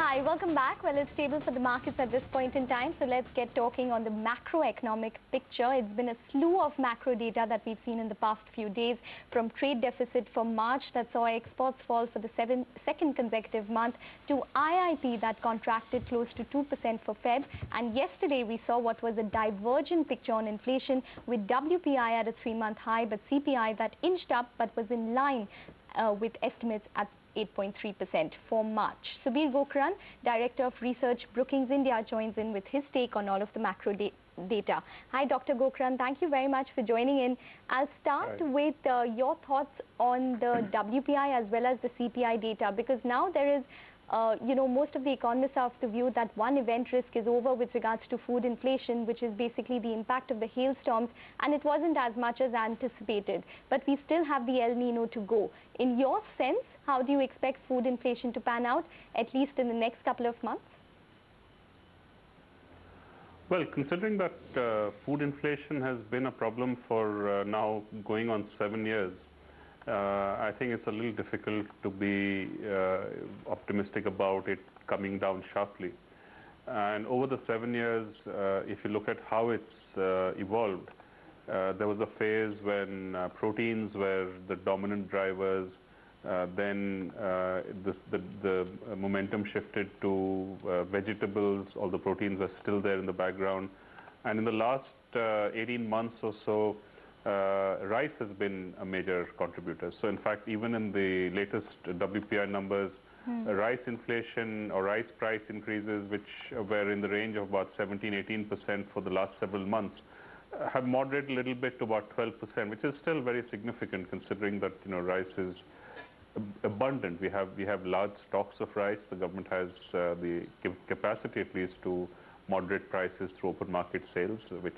Hi, welcome back. Well, it's stable for the markets at this point in time, so let's get talking on the macroeconomic picture. It's been a slew of macro data that we've seen in the past few days, from trade deficit for March that saw exports fall for the second consecutive month, to IIP that contracted close to 2% for Feb. And yesterday we saw what was a divergent picture on inflation, with WPI at a 3-month high, but CPI that inched up but was in line with estimates at 8.3% for March. Subir Gokarn, Director of Research, Brookings India, joins in with his take on all of the macro data. Hi, Dr. Gokarn. Thank you very much for joining in. I'll start with your thoughts on the WPI as well as the CPI data, because now there is most of the economists are of the view that one event risk is over with regards to food inflation, which is basically the impact of the hailstorms, and it wasn't as much as anticipated. But we still have the El Nino to go. In your sense, how do you expect food inflation to pan out, at least in the next couple of months? Well, considering that food inflation has been a problem for now going on 7 years, I think it's a little difficult to be optimistic about it coming down sharply. And over the 7 years, if you look at how it's evolved, there was a phase when proteins were the dominant drivers. Then the momentum shifted to vegetables. All the proteins are still there in the background. And in the last 18 months or so, rice has been a major contributor. So in fact, even in the latest WPI numbers, rice inflation or rice price increases, which were in the range of about 17–18% for the last several months, have moderated a little bit to about 12%, which is still very significant considering that rice is abundant. We have large stocks of rice. The government has the capacity at least to moderate prices through open market sales, which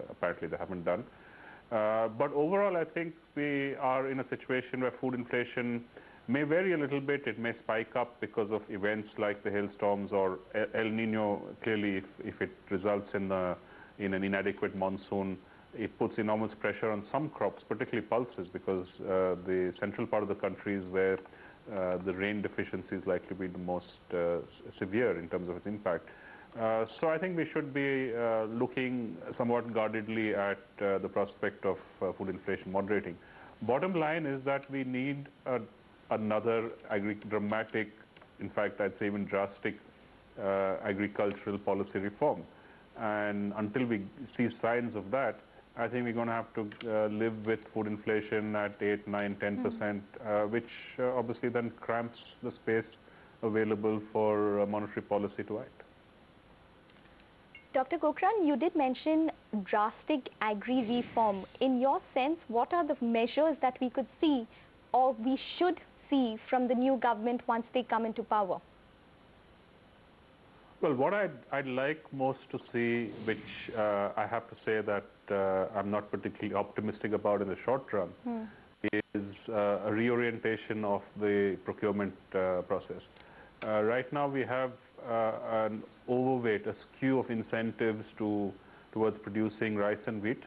apparently they haven't done. But overall, I think we are in a situation where food inflation may vary a little bit. It may spike up because of events like the hailstorms or El Nino. Clearly, if it results in an inadequate monsoon, it puts enormous pressure on some crops, particularly pulses, because the central part of the country is where the rain deficiency is likely to be the most severe in terms of its impact. So I think we should be looking somewhat guardedly at the prospect of food inflation moderating. Bottom line is that we need another dramatic, in fact, I'd say even drastic agricultural policy reform. And until we see signs of that, I think we're going to have to live with food inflation at 8, 9, 10%, which obviously then cramps the space available for monetary policy to act. Dr. Gokarn, you did mention drastic agri-reform. In your sense, what are the measures that we could see or we should see from the new government once they come into power? Well, what I'd like most to see, which I have to say that I'm not particularly optimistic about in the short run, is a reorientation of the procurement process. Right now we have an overweight, a skew of incentives towards producing rice and wheat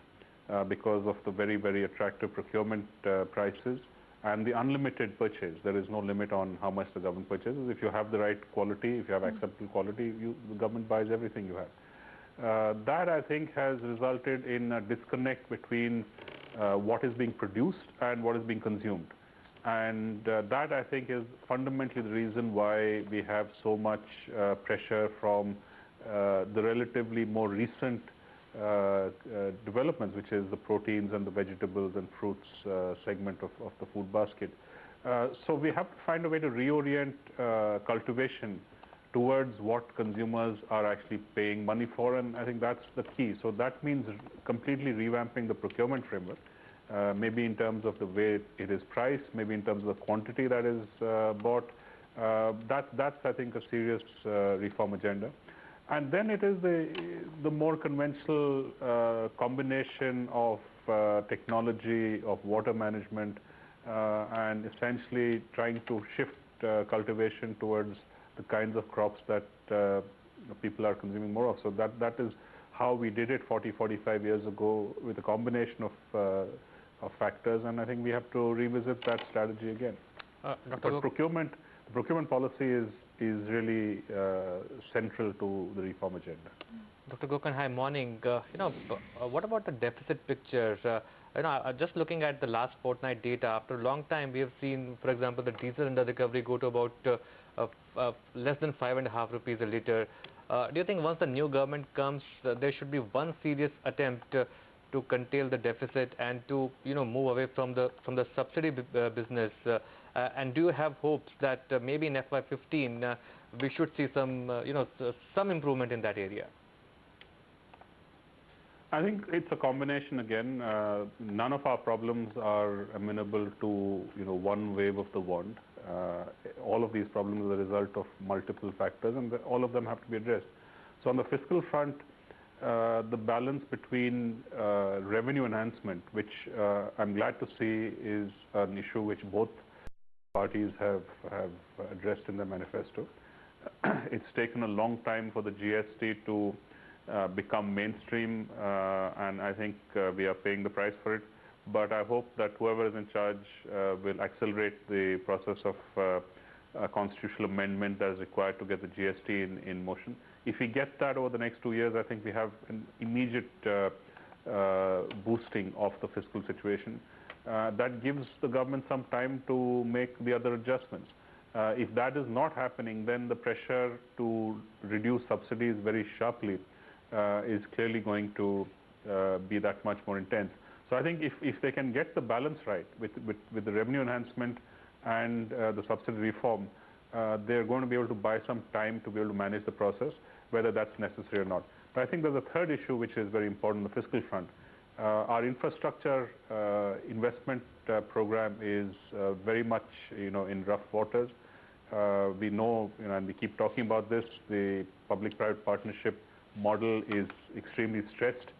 because of the very, very attractive procurement prices and the unlimited purchase. There is no limit on how much the government purchases. If you have the right quality, if you have acceptable quality, the government buys everything you have. That, I think, has resulted in a disconnect between what is being produced and what is being consumed. And that, I think, is fundamentally the reason why we have so much pressure from the relatively more recent developments, which is the proteins and the vegetables and fruits segment of the food basket. So we have to find a way to reorient cultivation towards what consumers are actually paying money for, and I think that's the key. So that means completely revamping the procurement framework. Maybe in terms of the way it is priced, maybe in terms of the quantity that is bought. That's, I think, a serious reform agenda. And then it is the more conventional combination of technology, of water management, and essentially trying to shift cultivation towards the kinds of crops that people are consuming more of. So that is how we did it 40–45 years ago, with a combination of factors, and I think we have to revisit that strategy again. But procurement policy is is really central to the reform agenda. Dr. Gokarn, hi, morning. What about the deficit picture? Just looking at the last fortnight data, after a long time, we have seen, for example, the diesel under recovery go to about less than 5.5 rupees a liter. Do you think once the new government comes, there should be one serious attempt to curtail the deficit and to move away from the subsidy business? And do you have hopes that maybe in FY15 we should see some improvement in that area? I think it's a combination again. None of our problems are amenable to one wave of the wand. All of these problems are the result of multiple factors, and all of them have to be addressed. So on the fiscal front, the balance between revenue enhancement, which I'm glad to see is an issue which both parties have addressed in their manifesto. It's taken a long time for the GST to become mainstream, and I think we are paying the price for it. But I hope that whoever is in charge will accelerate the process of a constitutional amendment that is required to get the GST in motion. If we get that over the next 2 years, I think we have an immediate boosting of the fiscal situation. That gives the government some time to make the other adjustments. If that is not happening, then the pressure to reduce subsidies very sharply is clearly going to be that much more intense. So I think if they can get the balance right with the revenue enhancement and the subsidy reform, they're going to be able to buy some time to be able to manage the process, whether that's necessary or not. But I think there's a third issue which is very important on the fiscal front. Our infrastructure investment program is very much in rough waters. We know, and we keep talking about this, the public-private partnership model is extremely stretched.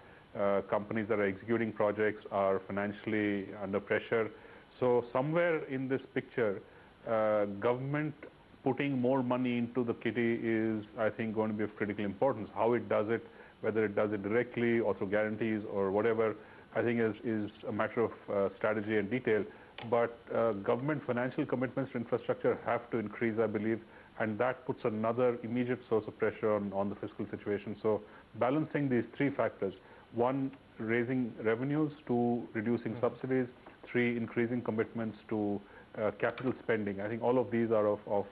Companies that are executing projects are financially under pressure. So somewhere in this picture, government putting more money into the kitty is, I think, going to be of critical importance. How it does it, whether it does it directly or through guarantees or whatever, I think is a matter of strategy and detail. But government financial commitments to infrastructure have to increase, I believe, and that puts another immediate source of pressure on the fiscal situation. So balancing these three factors: one, raising revenues; two, reducing subsidies; three, increasing commitments to capital spending. I think all of these are of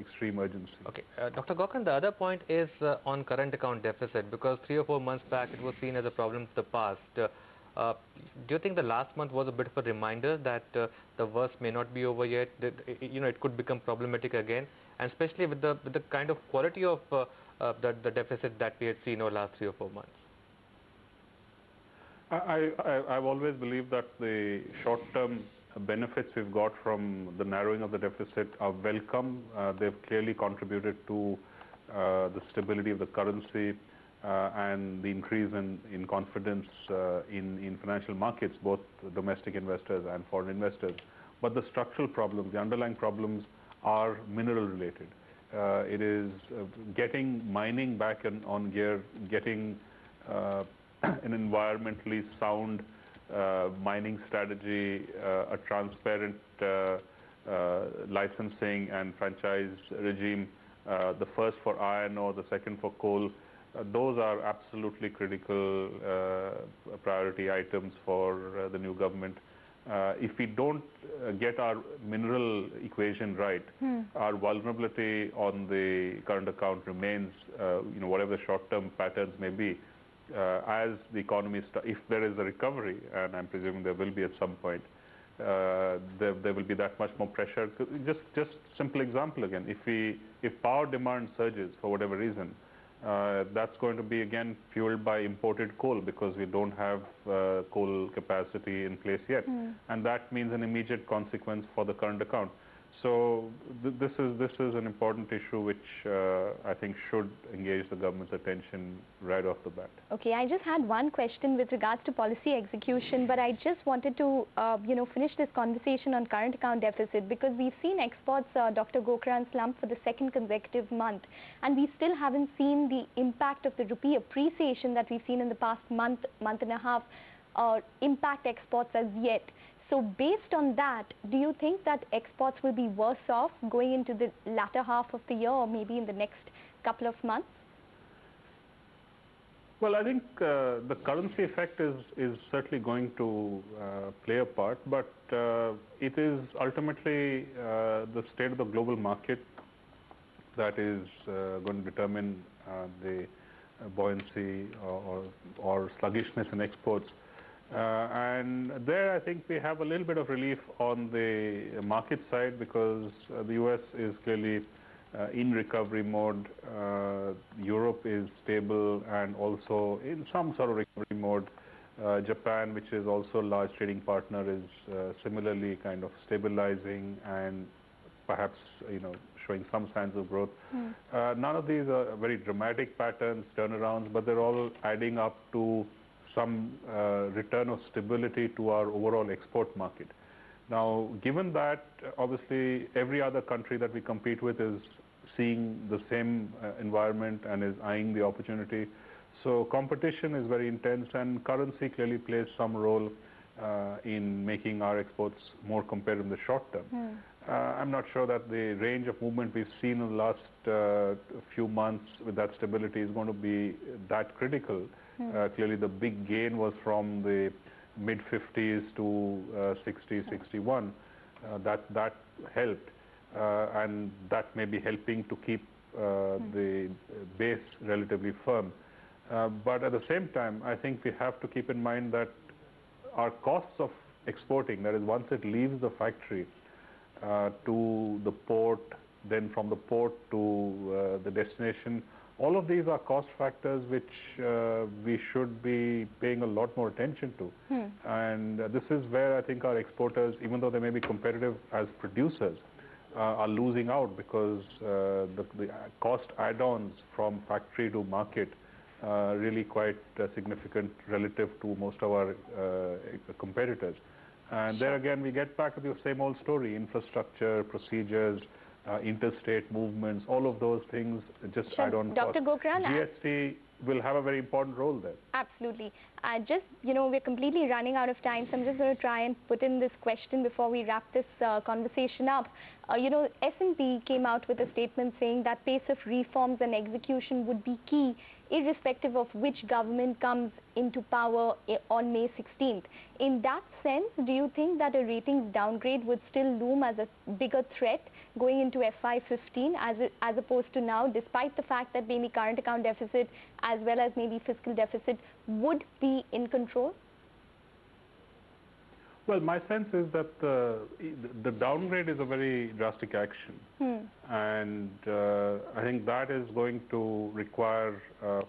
extreme urgency. Okay. Dr. Gokarn, the other point is on current account deficit, because 3 or 4 months back it was seen as a problem of the past. Do you think the last month was a bit of a reminder that the worst may not be over yet, that it could become problematic again, and especially with the kind of quality of the deficit that we had seen over the last 3 or 4 months? I've always believed that the short-term benefits we've got from the narrowing of the deficit are welcome. They've clearly contributed to the stability of the currency and the increase in confidence in financial markets, both domestic investors and foreign investors. But the structural problems, the underlying problems, are mineral related. It is getting mining back on gear, getting an environmentally sound mining strategy, a transparent licensing and franchise regime, the first for iron ore, the second for coal. Those are absolutely critical priority items for the new government. If we don't get our mineral equation right, our vulnerability on the current account remains, whatever the short-term patterns may be. As the economy, if there is a recovery, and I'm presuming there will be at some point, there will be that much more pressure. Just simple example again, if power demand surges for whatever reason, that's going to be again fueled by imported coal, because we don't have coal capacity in place yet, and that means an immediate consequence for the current account. So this is an important issue which I think should engage the government's attention right off the bat. Okay, I just had one question with regards to policy execution, but I just wanted to finish this conversation on current account deficit, because we've seen exports, Dr. Gokarn, slump for the second consecutive month, and we still haven't seen the impact of the rupee appreciation that we've seen in the past month and a half impact exports as yet. So based on that, do you think that exports will be worse off going into the latter half of the year or maybe in the next couple of months? Well, I think the currency effect is certainly going to play a part, but it is ultimately the state of the global market that is going to determine the buoyancy or sluggishness in exports. And there I think we have a little bit of relief on the market side because the US is clearly in recovery mode. Europe is stable and also in some sort of recovery mode. Japan, which is also a large trading partner, is similarly kind of stabilizing and perhaps showing some signs of growth. None of these are very dramatic patterns, turnarounds, but they're all adding up to some return of stability to our overall export market. Now, given that, obviously, every other country that we compete with is seeing the same environment and is eyeing the opportunity. So competition is very intense, and currency clearly plays some role in making our exports more competitive in the short term. I'm not sure that the range of movement we've seen in the last few months with that stability is going to be that critical. Clearly, the big gain was from the mid-50s to 60, 61. That helped, and that may be helping to keep the base relatively firm. But at the same time, I think we have to keep in mind that our costs of exporting, that is, once it leaves the factory to the port, then from the port to the destination, all of these are cost factors which we should be paying a lot more attention to. And this is where I think our exporters, even though they may be competitive as producers, are losing out because the cost add-ons from factory to market are really quite significant relative to most of our competitors. And there again, we get back to the same old story: infrastructure, procedures, interstate movements, all of those things just add on cost. Dr. Gokarn, GST will have a very important role there. Absolutely. We're completely running out of time, so I'm just going to try and put in this question before we wrap this conversation up. S&P came out with a statement saying that pace of reforms and execution would be key, irrespective of which government comes into power on May 16th. In that sense, do you think that a ratings downgrade would still loom as a bigger threat going into FY15 as opposed to now, despite the fact that maybe current account deficit as well as maybe fiscal deficit would be in control? Well, my sense is that the downgrade is a very drastic action. And I think that is going to require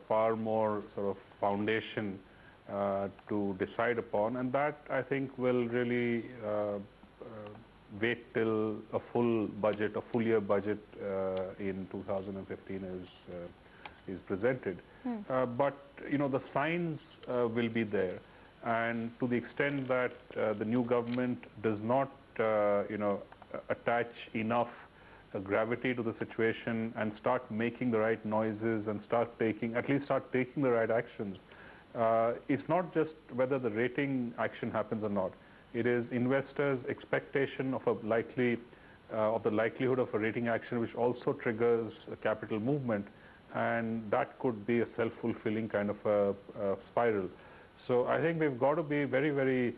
far more sort of foundation to decide upon. And that, I think, will really wait till a full budget, a full year budget in 2015 is presented. But, the signs will be there. And to the extent that the new government does not, attach enough gravity to the situation and start making the right noises and start taking the right actions, it's not just whether the rating action happens or not. It is investors' expectation of the likelihood of a rating action, which also triggers a capital movement, and that could be a self-fulfilling kind of a spiral. So I think we've got to be very, very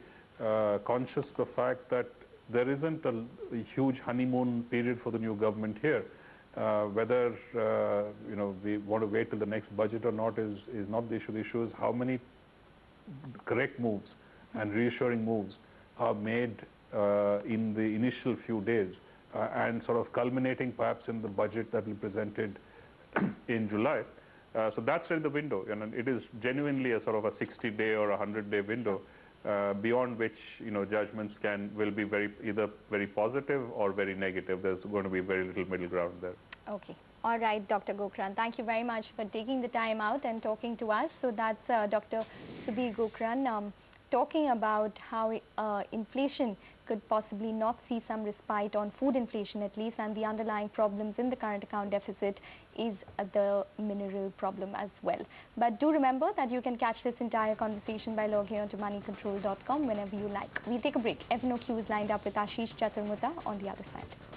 conscious of the fact that there isn't a huge honeymoon period for the new government here. Whether we want to wait till the next budget or not is not the issue. The issue is how many correct moves and reassuring moves are made in the initial few days and sort of culminating perhaps in the budget that will be presented in July. So that's really the window, and it is genuinely a sort of a 60-day or a 100-day window beyond which judgments will be either very positive or very negative. There's going to be very little middle ground there. Okay. All right, Dr. Gokarn, thank you very much for taking the time out and talking to us. So that's Dr. Subir Gokarn, talking about how inflation could possibly not see some respite on food inflation at least, and the underlying problems in the current account deficit is the mineral problem as well. But do remember that you can catch this entire conversation by logging on to moneycontrol.com whenever you like. We'll take a break. FNO Q is lined up with Ashish Chaturmutta on the other side.